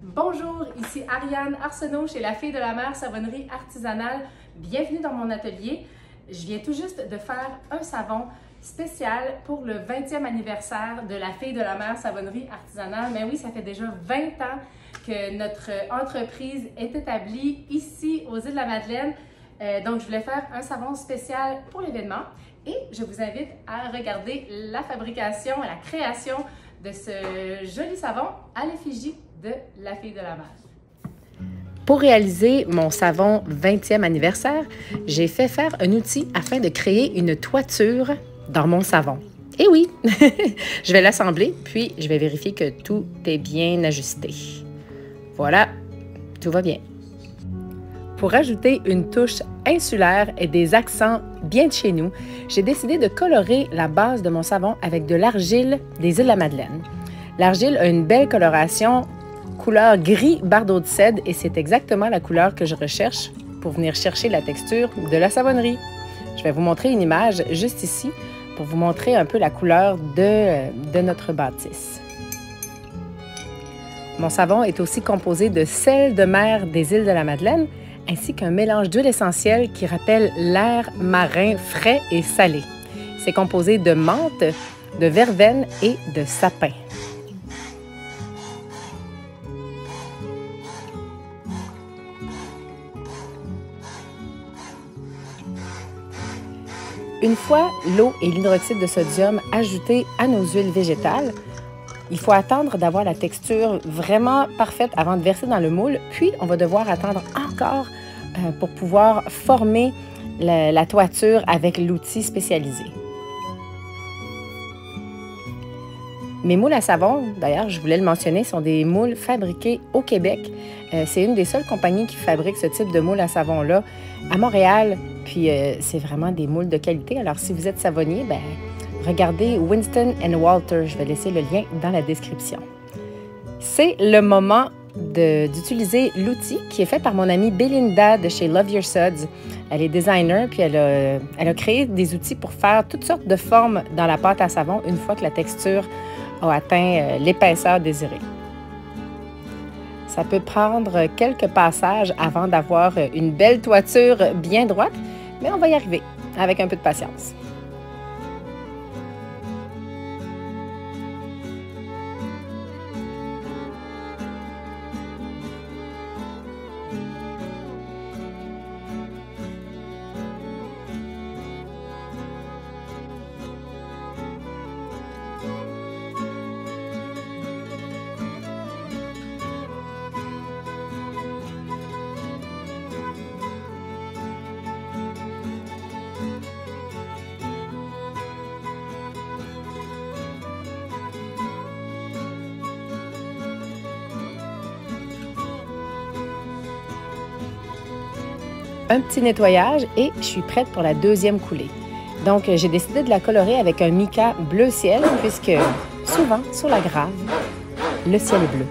Bonjour, ici Ariane Arsenault chez La Fille de la Mer Savonnerie Artisanale. Bienvenue dans mon atelier. Je viens tout juste de faire un savon spécial pour le 20e anniversaire de La Fille de la Mer Savonnerie Artisanale. Mais oui, ça fait déjà 20 ans que notre entreprise est établie ici aux îles de la Madeleine. Donc, je voulais faire un savon spécial pour l'événement et je vous invite à regarder la fabrication et la création de ce joli savon à l'effigie de La Fille de la Mer. Pour réaliser mon savon 20e anniversaire, j'ai fait faire un outil afin de créer une toiture dans mon savon. Et oui, je vais l'assembler, puis je vais vérifier que tout est bien ajusté. Voilà, tout va bien. Pour ajouter une touche insulaire et des accents bien de chez nous, j'ai décidé de colorer la base de mon savon avec de l'argile des îles de la Madeleine. L'argile a une belle coloration couleur gris bardeau de cèdre et c'est exactement la couleur que je recherche pour venir chercher la texture de la savonnerie. Je vais vous montrer une image juste ici pour vous montrer un peu la couleur de notre bâtisse. Mon savon est aussi composé de sel de mer des îles de la Madeleine ainsi qu'un mélange d'huile essentielle qui rappelle l'air marin frais et salé. C'est composé de menthe, de verveine et de sapin. Une fois l'eau et l'hydroxyde de sodium ajoutés à nos huiles végétales, il faut attendre d'avoir la texture vraiment parfaite avant de verser dans le moule, puis on va devoir attendre encore pour pouvoir former la toiture avec l'outil spécialisé. Mes moules à savon, d'ailleurs, je voulais le mentionner, sont des moules fabriqués au Québec. C'est une des seules compagnies qui fabrique ce type de moule à savon-là à Montréal. Puis, c'est vraiment des moules de qualité. Alors, si vous êtes savonnier, bien, regardez Winston & Walter. Je vais laisser le lien dans la description. C'est le moment d'utiliser l'outil qui est fait par mon amie Belinda de chez Love Your Suds. Elle est designer, puis elle a créé des outils pour faire toutes sortes de formes dans la pâte à savon une fois que la texture a atteint l'épaisseur désirée. Ça peut prendre quelques passages avant d'avoir une belle toiture bien droite, mais on va y arriver avec un peu de patience. Un petit nettoyage et je suis prête pour la deuxième coulée. Donc, j'ai décidé de la colorer avec un mica bleu ciel puisque souvent, sur la grave, le ciel est bleu.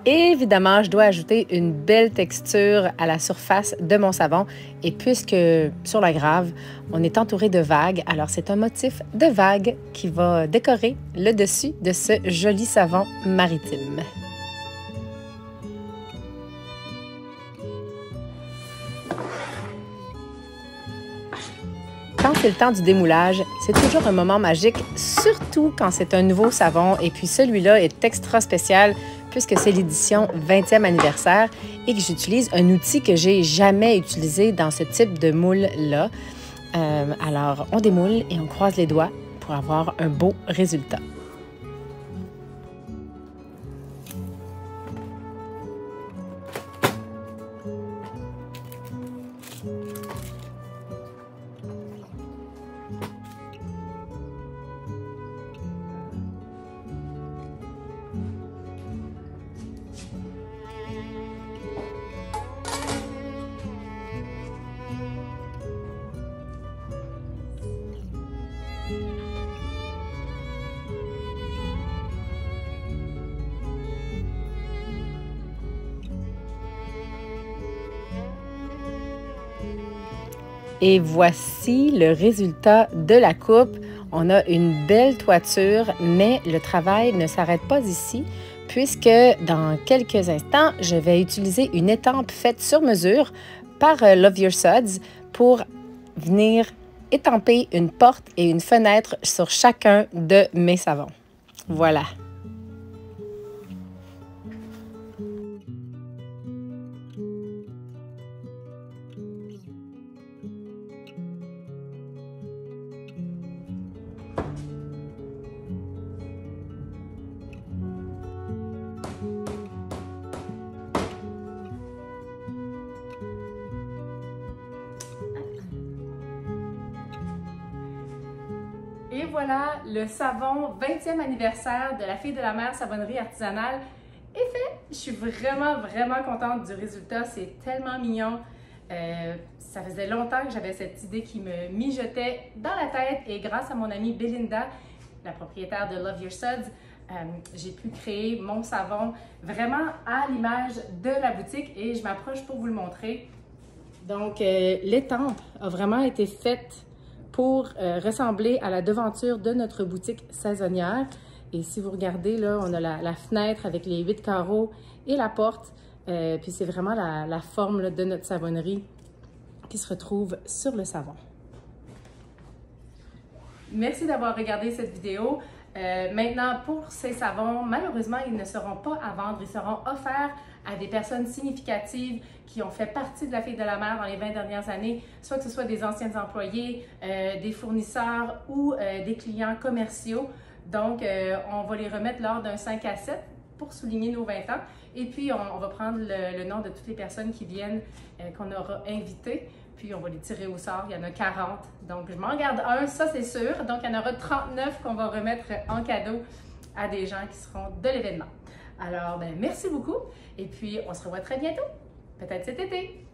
Évidemment, je dois ajouter une belle texture à la surface de mon savon. Et puisque sur la grave, on est entouré de vagues, alors c'est un motif de vagues qui va décorer le dessus de ce joli savon maritime. Quand c'est le temps du démoulage, c'est toujours un moment magique, surtout quand c'est un nouveau savon. Et puis celui-là est extra spécial puisque c'est l'édition 20e anniversaire et que j'utilise un outil que j'ai jamais utilisé dans ce type de moule-là. Alors, on démoule et on croise les doigts pour avoir un beau résultat. Et voici le résultat de la coupe. On a une belle toiture, mais le travail ne s'arrête pas ici, puisque dans quelques instants, je vais utiliser une étampe faite sur mesure par Love Your Suds pour venir étamper une porte et une fenêtre sur chacun de mes savons. Voilà. Et voilà, le savon 20e anniversaire de la Fille de la Mer savonnerie artisanale est fait. Je suis vraiment contente du résultat. C'est tellement mignon. Ça faisait longtemps que j'avais cette idée qui me mijotait dans la tête et grâce à mon amie Belinda, la propriétaire de Love Your Suds, j'ai pu créer mon savon vraiment à l'image de la boutique et je m'approche pour vous le montrer. Donc, l'étampe a vraiment été faite pour ressembler à la devanture de notre boutique saisonnière. Et si vous regardez, là, on a la fenêtre avec les 8 carreaux et la porte. Puis c'est vraiment la forme là, de notre savonnerie qui se retrouve sur le savon. Merci d'avoir regardé cette vidéo. Maintenant, pour ces savons, malheureusement, ils ne seront pas à vendre. Ils seront offerts à des personnes significatives qui ont fait partie de la Fille de la Mer dans les 20 dernières années, soit que ce soit des anciens employés, des fournisseurs ou des clients commerciaux. Donc, on va les remettre lors d'un 5 à 7 pour souligner nos 20 ans. Et puis, on va prendre le nom de toutes les personnes qui viennent, qu'on aura invitées. Puis, on va les tirer au sort. Il y en a 40. Donc, je m'en garde un, ça c'est sûr. Donc, il y en aura 39 qu'on va remettre en cadeau à des gens qui seront de l'événement. Alors, merci beaucoup. Et puis, on se revoit très bientôt. Peut-être cet été.